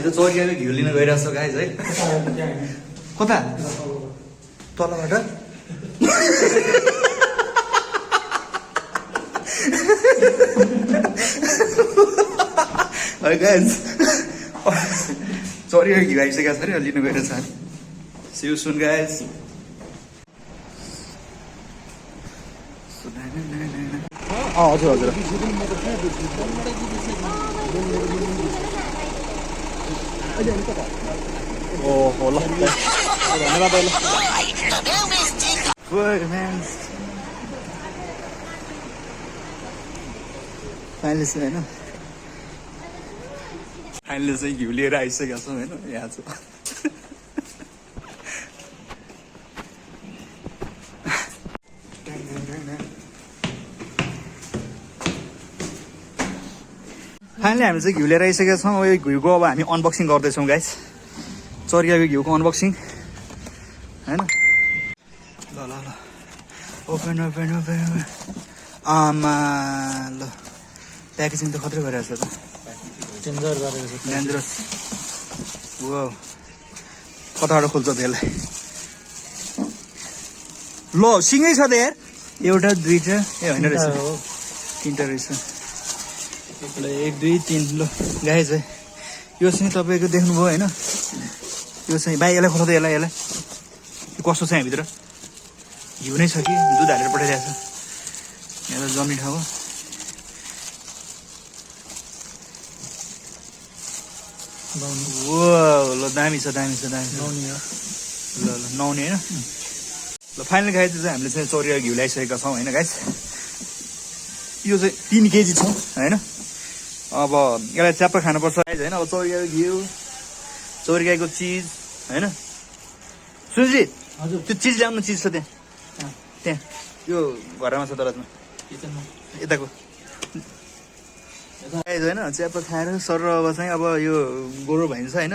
हामी चाहिँ चौरियाको घिउ लिन गइरहेको छौँ गाइज है कता तलबाट है गाइज चौरियाको घिउ आइसकेको छ अरे लिनु गइरहेको छ See you soon, guys. हजुर हजुर ओहो ल धन्यवाद ल फाइनली चाहिँ होइन फाइनली चाहिँ घिउ लिएर आइसकेको छौँ होइन यहाँ छ फाइनली हामी चाहिँ घिउ लिएर आइसकेका छौँ यो घिउको अब हामी अनबक्सिङ गर्दैछौँ गाइस चौरियाको घिउको अनबक्सिङ होइन ल ल ल ओपन ओपन ओपन आमा ल प्याकेजिङ त खत्रै गरिरहेको छ त डेन्जर गरेको छ डेन्जरस वो कताबाट खोल्छ त्यसलाई ल सिङै छ त यार एउटा दुईटा ए होइन रहेछ तिनवटा रहेछ 1 2 3 ल गाइस है यो चाहिँ तपाईँको देख्नुभयो होइन यो चाहिँ भाइ यसलाई खोला त यसलाई यो कस्तो छ यहाँभित्र घिउ नै छ कि दुध हालेर पठाइरहेको छ यहाँ त जम्ने ठाउँ हो ल दामी छ दामी छ दामी ल ल नुहाउने होइन ल फाइनल गाइस चाहिँ हामीले चाहिँ चौरियाको घिउ ल्याइसकेका छौँ होइन गाइस यो चाहिँ 3 केजी छ होइन अब यसलाई च्याप्प खानुपर्छ गाइस होइन अब चौरियाको घिउ चौरियाको चिज होइन सुनजी हजुर त्यो चिज ल्याउनु चिज छ त्यहाँ त्यहाँ यो घरमा छ दराजमा यताको गाइस होइन च्याप्प खाएर सर अब चाहिँ अब यो गोरो भइन्छ होइन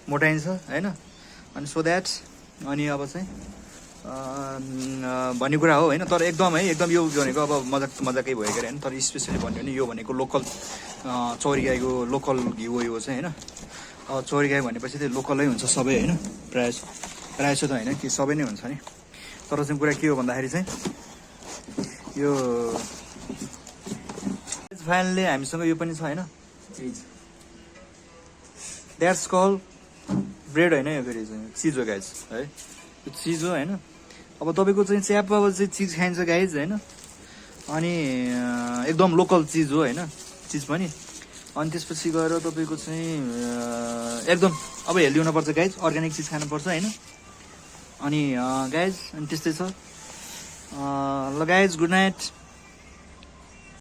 मोटाइन्छ होइन अनि सो द्याट अनि अब चाहिँ भन्ने कुरा हो होइन तर एकदम है एकदम यो भनेको अब मजाकै भयो के होइन तर स्पेसली भन्यो भने यो भनेको लोकल चौरियाको लोकल घिउ हो यो चाहिँ होइन अब चौरिया भनेपछि चाहिँ लोकलै हुन्छ सबै होइन प्रायः त होइन कि सबै नै हुन्छ नि तर चाहिँ कुरा के हो भन्दाखेरि चाहिँ यो फाइनली हामीसँग यो पनि छ होइन द्याट्स कल ब्रेड होइन यो फेरि चाहिँ चिज हो गाइज है यो चिज हो होइन अब तपाईँको चाहिँ च्याप अब चाहिँ चिज खाइन्छ गाइज होइन अनि एकदम लोकल चिज हो होइन चिज पनि अनि त्यसपछि गएर तपाईँको चाहिँ एकदम अब हेल्दी हुनुपर्छ गाइज अर्ग्यानिक चिज खानुपर्छ होइन अनि गाइज अनि त्यस्तै छ ल गाइज गुड नाइट